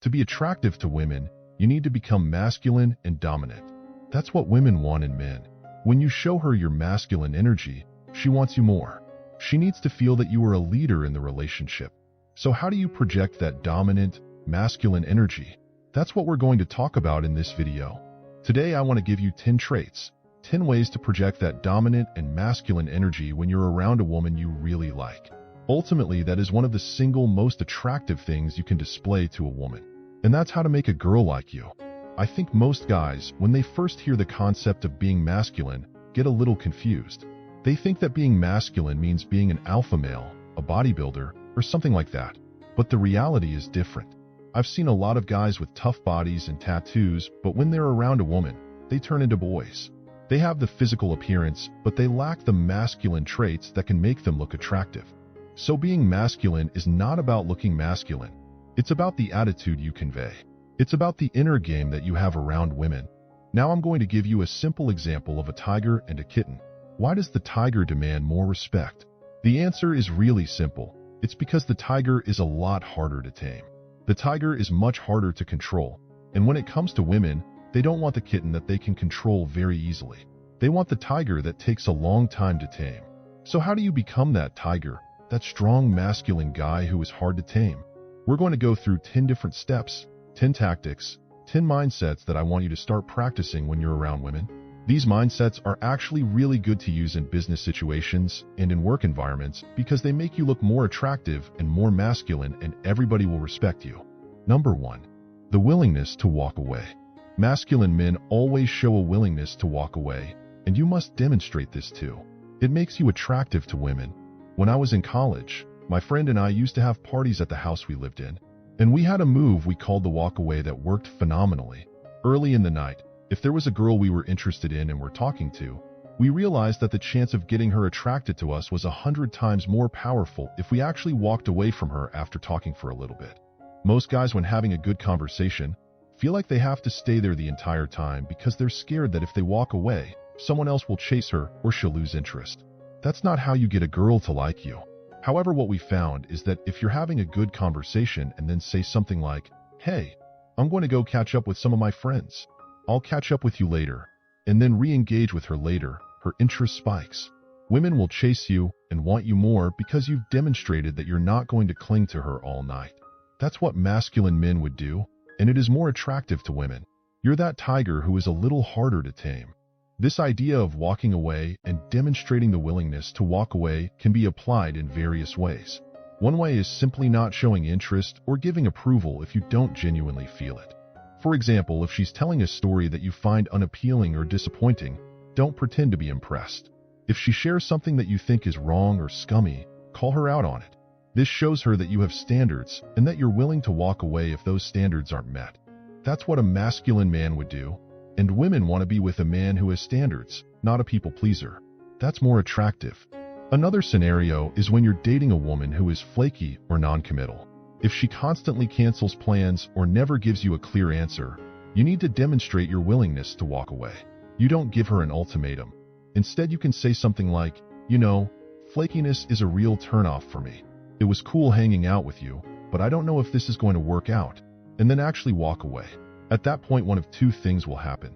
To be attractive to women, you need to become masculine and dominant. That's what women want in men. When you show her your masculine energy, she wants you more. She needs to feel that you are a leader in the relationship. So how do you project that dominant, masculine energy? That's what we're going to talk about in this video. Today I want to give you 10 traits, 10 ways to project that dominant and masculine energy when you're around a woman you really like. Ultimately, that is one of the single most attractive things you can display to a woman. And that's how to make a girl like you. I think most guys, when they first hear the concept of being masculine, get a little confused. They think that being masculine means being an alpha male, a bodybuilder, or something like that. But the reality is different. I've seen a lot of guys with tough bodies and tattoos, but when they're around a woman, they turn into boys. They have the physical appearance, but they lack the masculine traits that can make them look attractive. So being masculine is not about looking masculine. It's about the attitude you convey. It's about the inner game that you have around women. Now I'm going to give you a simple example of a tiger and a kitten. Why does the tiger demand more respect? The answer is really simple. It's because the tiger is a lot harder to tame. The tiger is much harder to control. And when it comes to women, they don't want the kitten that they can control very easily. They want the tiger that takes a long time to tame. So how do you become that tiger, that strong masculine guy who is hard to tame? We're going to go through 10 different steps, 10 tactics, 10 mindsets that I want you to start practicing when you're around women. These mindsets are actually really good to use in business situations and in work environments because they make you look more attractive and more masculine, and everybody will respect you. Number 1. The willingness to walk away. Masculine men always show a willingness to walk away, and you must demonstrate this too. It makes you attractive to women. When I was in college, my friend and I used to have parties at the house we lived in, and we had a move we called the walk away that worked phenomenally. Early in the night, if there was a girl we were interested in and were talking to, we realized that the chance of getting her attracted to us was 100 times more powerful if we actually walked away from her after talking for a little bit. Most guys, when having a good conversation, feel like they have to stay there the entire time because they're scared that if they walk away, someone else will chase her or she'll lose interest. That's not how you get a girl to like you. However, what we found is that if you're having a good conversation and then say something like, "Hey, I'm going to go catch up with some of my friends. I'll catch up with you later," and then re-engage with her later, her interest spikes. Women will chase you and want you more because you've demonstrated that you're not going to cling to her all night. That's what masculine men would do, and it is more attractive to women. You're that tiger who is a little harder to tame. This idea of walking away and demonstrating the willingness to walk away can be applied in various ways. One way is simply not showing interest or giving approval if you don't genuinely feel it. For example, if she's telling a story that you find unappealing or disappointing, don't pretend to be impressed. If she shares something that you think is wrong or scummy, call her out on it. This shows her that you have standards and that you're willing to walk away if those standards aren't met. That's what a masculine man would do. And women want to be with a man who has standards, not a people pleaser. That's more attractive. Another scenario is when you're dating a woman who is flaky or non-committal. If she constantly cancels plans or never gives you a clear answer, you need to demonstrate your willingness to walk away. You don't give her an ultimatum. Instead, you can say something like, "Flakiness is a real turnoff for me. It was cool hanging out with you, but I don't know if this is going to work out," and then actually walk away. At that point, one of two things will happen.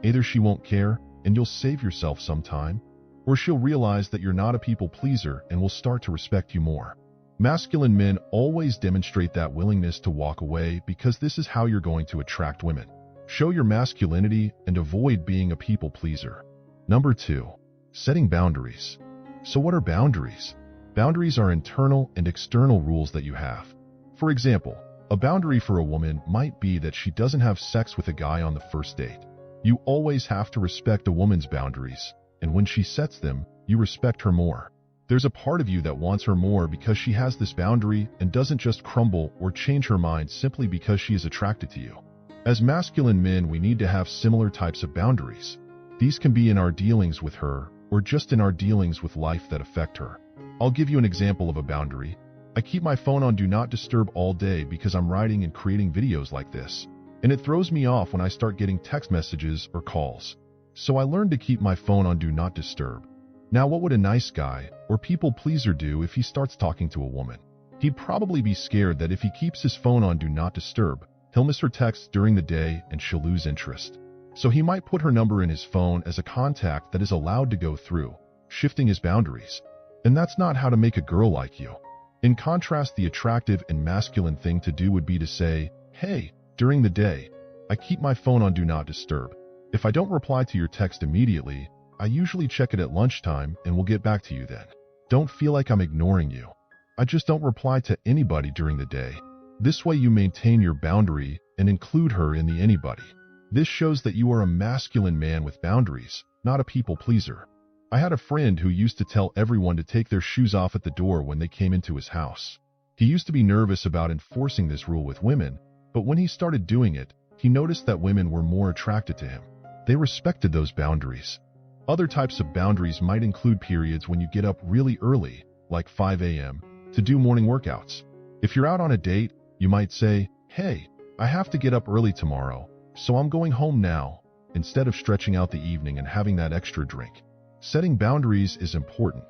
Either she won't care and you'll save yourself some time, or she'll realize that you're not a people pleaser and will start to respect you more. Masculine men always demonstrate that willingness to walk away because this is how you're going to attract women. Show your masculinity and avoid being a people pleaser. Number 2, setting boundaries. So what are boundaries? Boundaries are internal and external rules that you have. For example, a boundary for a woman might be that she doesn't have sex with a guy on the first date. You always have to respect a woman's boundaries, and when she sets them, you respect her more. There's a part of you that wants her more because she has this boundary and doesn't just crumble or change her mind simply because she is attracted to you. As masculine men, we need to have similar types of boundaries. These can be in our dealings with her or just in our dealings with life that affect her. I'll give you an example of a boundary. I keep my phone on Do Not Disturb all day because I'm writing and creating videos like this, and it throws me off when I start getting text messages or calls. So I learned to keep my phone on Do Not Disturb. Now, what would a nice guy or people pleaser do if he starts talking to a woman? He'd probably be scared that if he keeps his phone on Do Not Disturb, He'll miss her texts during the day and she'll lose interest. So he might put her number in his phone as a contact that is allowed to go through, shifting his boundaries. And that's not how to make a girl like you. In contrast, the attractive and masculine thing to do would be to say, "Hey, during the day, I keep my phone on Do Not Disturb. If I don't reply to your text immediately, I usually check it at lunchtime and will get back to you then. Don't feel like I'm ignoring you. I just don't reply to anybody during the day." This way you maintain your boundary and include her in the anybody. This shows that you are a masculine man with boundaries, not a people pleaser. I had a friend who used to tell everyone to take their shoes off at the door when they came into his house. He used to be nervous about enforcing this rule with women, but when he started doing it, he noticed that women were more attracted to him. They respected those boundaries. Other types of boundaries might include periods when you get up really early, like 5 a.m., to do morning workouts. If you're out on a date, you might say, "Hey, I have to get up early tomorrow, so I'm going home now," instead of stretching out the evening and having that extra drink. Setting boundaries is important.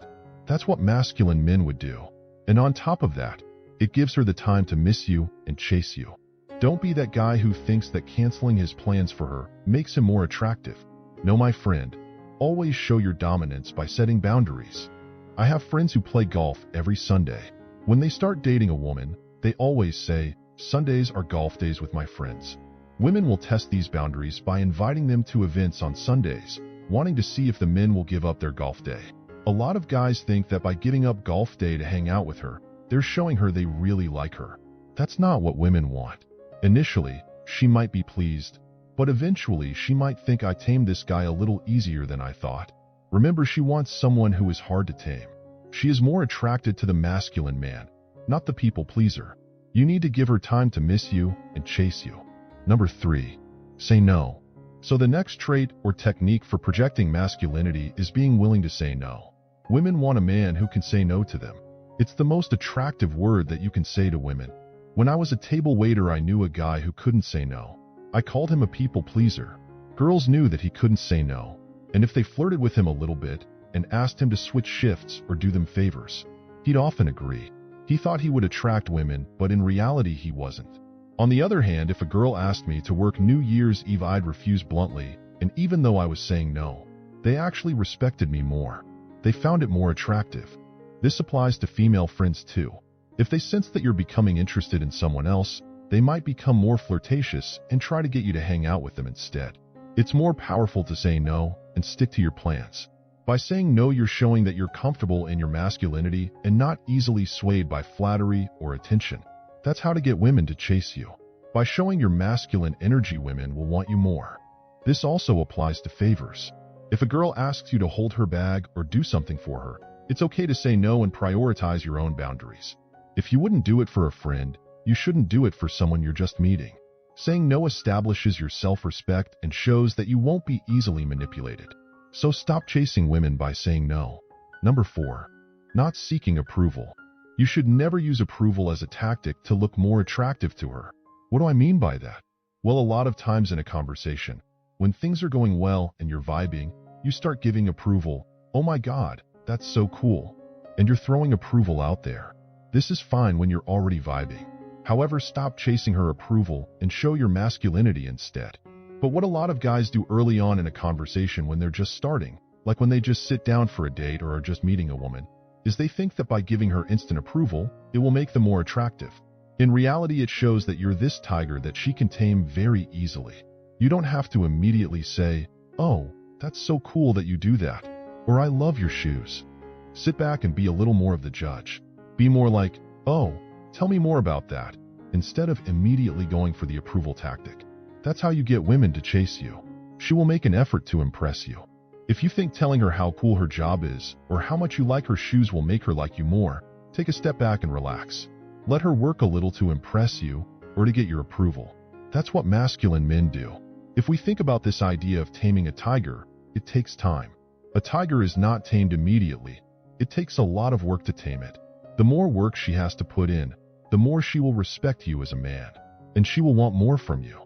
That's what masculine men would do. And on top of that, it gives her the time to miss you and chase you. Don't be that guy who thinks that canceling his plans for her makes him more attractive. No, my friend, always show your dominance by setting boundaries. I have friends who play golf every Sunday. When they start dating a woman, they always say, "Sundays are golf days with my friends." Women will test these boundaries by inviting them to events on Sundays, wanting to see if the men will give up their golf day. A lot of guys think that by giving up golf day to hang out with her, they're showing her they really like her. That's not what women want. Initially, she might be pleased, but eventually she might think, "I tamed this guy a little easier than I thought." Remember, she wants someone who is hard to tame. She is more attracted to the masculine man, not the people pleaser. You need to give her time to miss you and chase you. Number 3. Say no. So the next trait or technique for projecting masculinity is being willing to say no. Women want a man who can say no to them. It's the most attractive word that you can say to women. When I was a table waiter, I knew a guy who couldn't say no. I called him a people pleaser. Girls knew that he couldn't say no, and if they flirted with him a little bit and asked him to switch shifts or do them favors, he'd often agree. He thought he would attract women, but in reality he wasn't. On the other hand, if a girl asked me to work New Year's Eve, I'd refuse bluntly, and even though I was saying no, they actually respected me more. They found it more attractive. This applies to female friends too. If they sense that you're becoming interested in someone else, they might become more flirtatious and try to get you to hang out with them instead. It's more powerful to say no and stick to your plans. By saying no, you're showing that you're comfortable in your masculinity and not easily swayed by flattery or attention. That's how to get women to chase you. By showing your masculine energy, women will want you more. This also applies to favors. If a girl asks you to hold her bag or do something for her, it's okay to say no and prioritize your own boundaries. If you wouldn't do it for a friend, you shouldn't do it for someone you're just meeting. Saying no establishes your self-respect and shows that you won't be easily manipulated. So stop chasing women by saying no. Number 4. Not seeking approval. You should never use approval as a tactic to look more attractive to her. What do I mean by that? Well, a lot of times in a conversation, when things are going well and you're vibing, you start giving approval. "Oh my God, that's so cool." And you're throwing approval out there. This is fine when you're already vibing. However, stop chasing her approval and show your masculinity instead. But what a lot of guys do early on in a conversation when they're just starting, like when they just sit down for a date or are just meeting a woman, is they think that by giving her instant approval, it will make them more attractive. In reality, it shows that you're this tiger that she can tame very easily. You don't have to immediately say, "Oh, that's so cool that you do that," or "I love your shoes." Sit back and be a little more of the judge. Be more like, "Oh, tell me more about that," instead of immediately going for the approval tactic. That's how you get women to chase you. She will make an effort to impress you. If you think telling her how cool her job is or how much you like her shoes will make her like you more, take a step back and relax. Let her work a little to impress you or to get your approval. That's what masculine men do. If we think about this idea of taming a tiger, it takes time. A tiger is not tamed immediately. It takes a lot of work to tame it. The more work she has to put in, the more she will respect you as a man, and she will want more from you.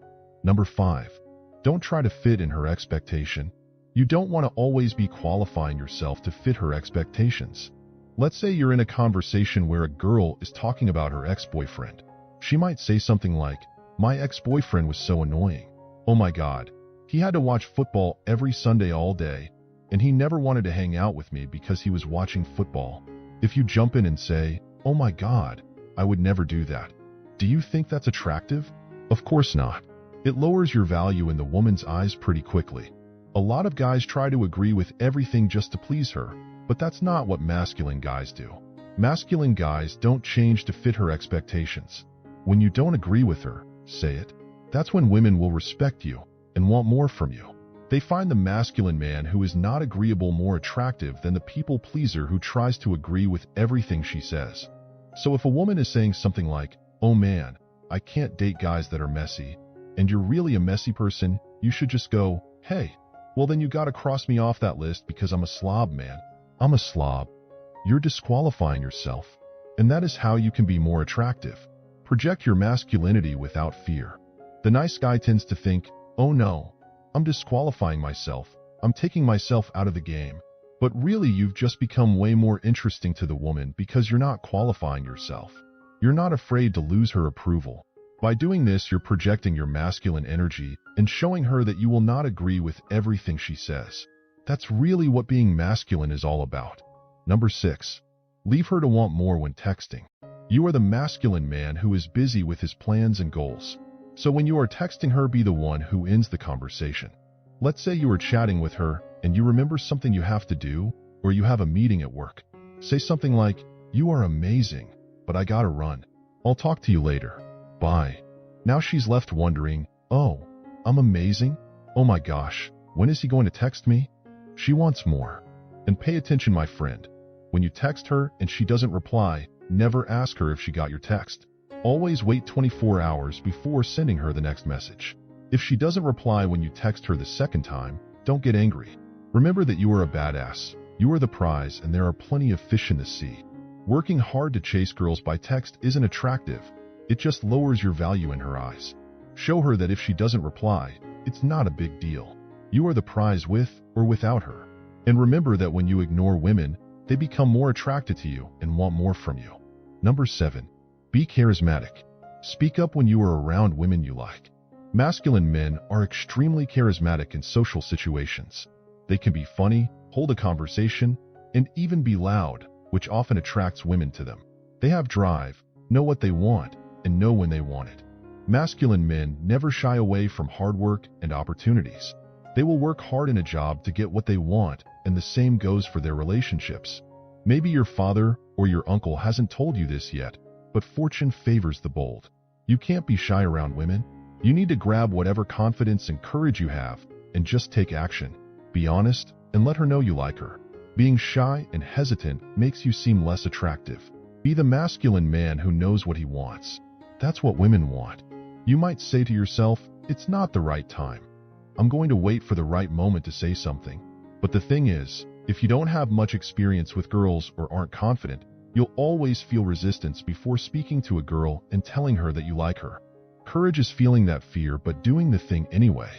Number 5. Don't try to fit in her expectation. You don't want to always be qualifying yourself to fit her expectations. Let's say you're in a conversation where a girl is talking about her ex-boyfriend. She might say something like, My ex-boyfriend was so annoying. Oh my God. He had to watch football every Sunday all day, and he never wanted to hang out with me because he was watching football. If you jump in and say, "Oh my God, I would never do that," do you think that's attractive? Of course not. It lowers your value in the woman's eyes pretty quickly. A lot of guys try to agree with everything just to please her, but that's not what masculine guys do. Masculine guys don't change to fit her expectations. When you don't agree with her, say it. That's when women will respect you and want more from you. They find the masculine man who is not agreeable more attractive than the people pleaser who tries to agree with everything she says. So if a woman is saying something like, "Oh man, I can't date guys that are messy," and you're really a messy person, you should just go, "Hey, well then you gotta cross me off that list because I'm a slob, man. I'm a slob." You're disqualifying yourself. And that is how you can be more attractive. Project your masculinity without fear. The nice guy tends to think, "Oh no, I'm disqualifying myself. I'm taking myself out of the game." But really, you've just become way more interesting to the woman because you're not qualifying yourself. You're not afraid to lose her approval. By doing this, you're projecting your masculine energy and showing her that you will not agree with everything she says. That's really what being masculine is all about. Number 6. Leave her to want more when texting. You are the masculine man who is busy with his plans and goals. So when you are texting her, be the one who ends the conversation. Let's say you are chatting with her and you remember something you have to do, or you have a meeting at work. Say something like, "You are amazing, but I gotta run. I'll talk to you later. Bye." Now she's left wondering, "Oh, I'm amazing? Oh my gosh, when is he going to text me?" She wants more. And pay attention, my friend. When you text her and she doesn't reply, never ask her if she got your text. Always wait 24 hours before sending her the next message. If she doesn't reply when you text her the second time, don't get angry. Remember that you are a badass. You are the prize, and there are plenty of fish in the sea. Working hard to chase girls by text isn't attractive. It just lowers your value in her eyes. Show her that if she doesn't reply, it's not a big deal. You are the prize with or without her. And remember that when you ignore women, they become more attracted to you and want more from you. Number 7. Be charismatic. Speak up when you are around women you like. Masculine men are extremely charismatic in social situations. They can be funny, hold a conversation, and even be loud, which often attracts women to them. They have drive, know what they want, and know when they want it. Masculine men never shy away from hard work and opportunities. They will work hard in a job to get what they want, and the same goes for their relationships. Maybe your father or your uncle hasn't told you this yet, but fortune favors the bold. You can't be shy around women. You need to grab whatever confidence and courage you have and just take action. Be honest and let her know you like her. Being shy and hesitant makes you seem less attractive. Be the masculine man who knows what he wants. That's what women want. You might say to yourself, "It's not the right time. I'm going to wait for the right moment to say something." But the thing is, if you don't have much experience with girls or aren't confident, you'll always feel resistance before speaking to a girl and telling her that you like her. Courage is feeling that fear but doing the thing anyway.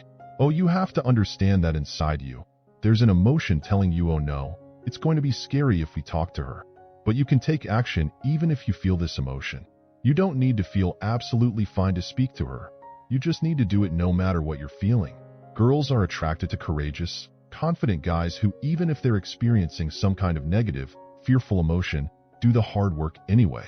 Oh, you have to understand that inside you, there's an emotion telling you, "Oh no, it's going to be scary if we talk to her." But you can take action even if you feel this emotion. You don't need to feel absolutely fine to speak to her. You just need to do it no matter what you're feeling. Girls are attracted to courageous, confident guys who, even if they're experiencing some kind of negative, fearful emotion, do the hard work anyway.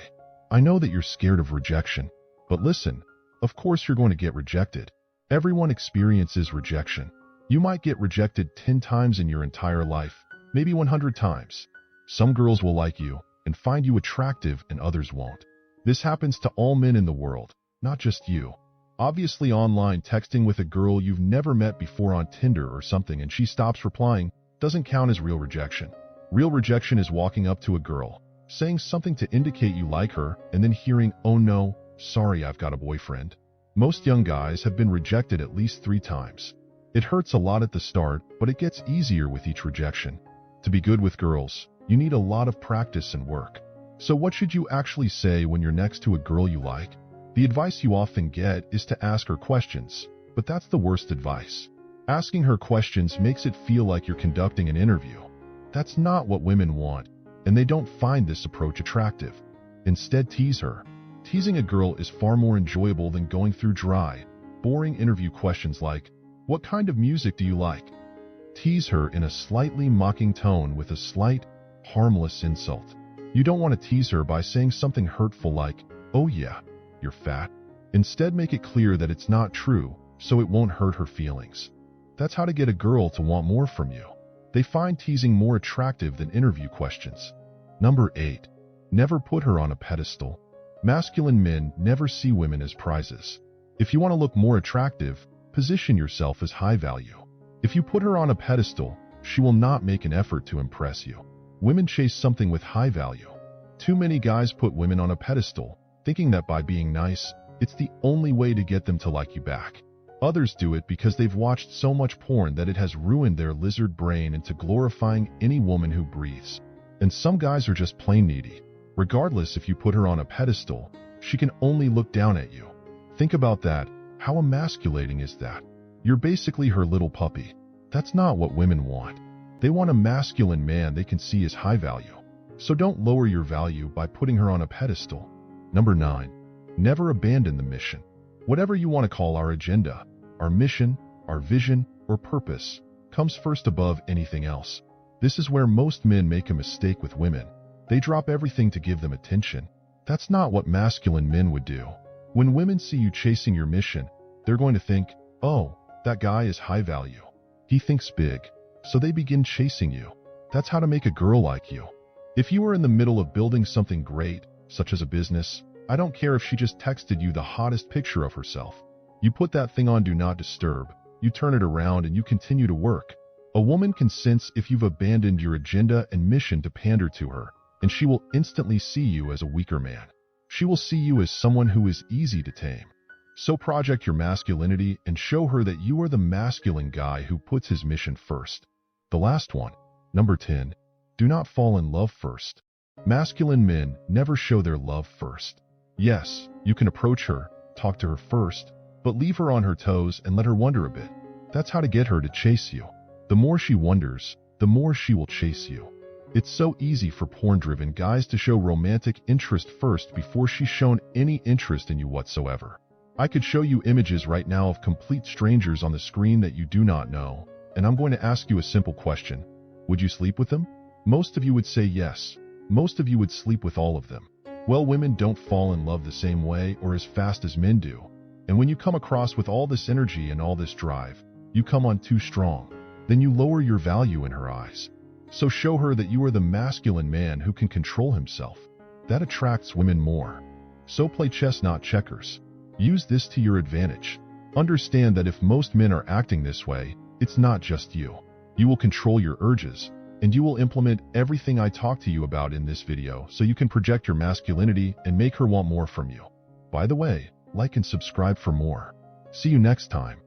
I know that you're scared of rejection, but listen, of course you're going to get rejected. Everyone experiences rejection. You might get rejected 10 times in your entire life, maybe 100 times. Some girls will like you and find you attractive and others won't. This happens to all men in the world, not just you. Obviously, online texting with a girl you've never met before on Tinder or something and she stops replying doesn't count as real rejection. Real rejection is walking up to a girl, saying something to indicate you like her, and then hearing, "Oh no, sorry, I've got a boyfriend." Most young guys have been rejected at least 3 times. It hurts a lot at the start, but it gets easier with each rejection. To be good with girls, you need a lot of practice and work. So what should you actually say when you're next to a girl you like? The advice you often get is to ask her questions, but that's the worst advice. Asking her questions makes it feel like you're conducting an interview. That's not what women want, and they don't find this approach attractive. Instead, tease her. Teasing a girl is far more enjoyable than going through dry, boring interview questions like, "What kind of music do you like?" Tease her in a slightly mocking tone with a slight, harmless insult. You don't want to tease her by saying something hurtful like, "Oh yeah, you're fat." Instead, make it clear that it's not true, so it won't hurt her feelings. That's how to get a girl to want more from you. They find teasing more attractive than interview questions. Number 8. Never put her on a pedestal. Masculine men never see women as prizes. If you want to look more attractive, position yourself as high value. If you put her on a pedestal, she will not make an effort to impress you. Women chase something with high value. Too many guys put women on a pedestal, thinking that by being nice, it's the only way to get them to like you back. Others do it because they've watched so much porn that it has ruined their lizard brain into glorifying any woman who breathes. And some guys are just plain needy. Regardless if you put her on a pedestal, she can only look down at you. Think about that. How emasculating is that? You're basically her little puppy. That's not what women want. They want a masculine man they can see as high value. So don't lower your value by putting her on a pedestal. Number 9. Never abandon the mission. Whatever you want to call our agenda, our mission, our vision, or purpose, comes first above anything else. This is where most men make a mistake with women. They drop everything to give them attention. That's not what masculine men would do. When women see you chasing your mission, they're going to think, "Oh, that guy is high value. He thinks big." So they begin chasing you. That's how to make a girl like you. If you are in the middle of building something great, such as a business, I don't care if she just texted you the hottest picture of herself. You put that thing on Do Not Disturb, you turn it around and you continue to work. A woman can sense if you've abandoned your agenda and mission to pander to her, and she will instantly see you as a weaker man. She will see you as someone who is easy to tame. So project your masculinity and show her that you are the masculine guy who puts his mission first. The last one. Number 10. Do not fall in love first. Masculine men never show their love first. Yes, you can approach her, talk to her first, but leave her on her toes and let her wonder a bit. That's how to get her to chase you. The more she wonders, the more she will chase you. It's so easy for porn-driven guys to show romantic interest first before she's shown any interest in you whatsoever. I could show you images right now of complete strangers on the screen that you do not know, and I'm going to ask you a simple question. Would you sleep with them? Most of you would say yes. Most of you would sleep with all of them. Well, women don't fall in love the same way or as fast as men do. And when you come across with all this energy and all this drive, you come on too strong. Then you lower your value in her eyes. So show her that you are the masculine man who can control himself. That attracts women more. So play chess, not checkers. Use this to your advantage. Understand that if most men are acting this way, it's not just you. You will control your urges, and you will implement everything I talk to you about in this video so you can project your masculinity and make her want more from you. By the way, like and subscribe for more. See you next time.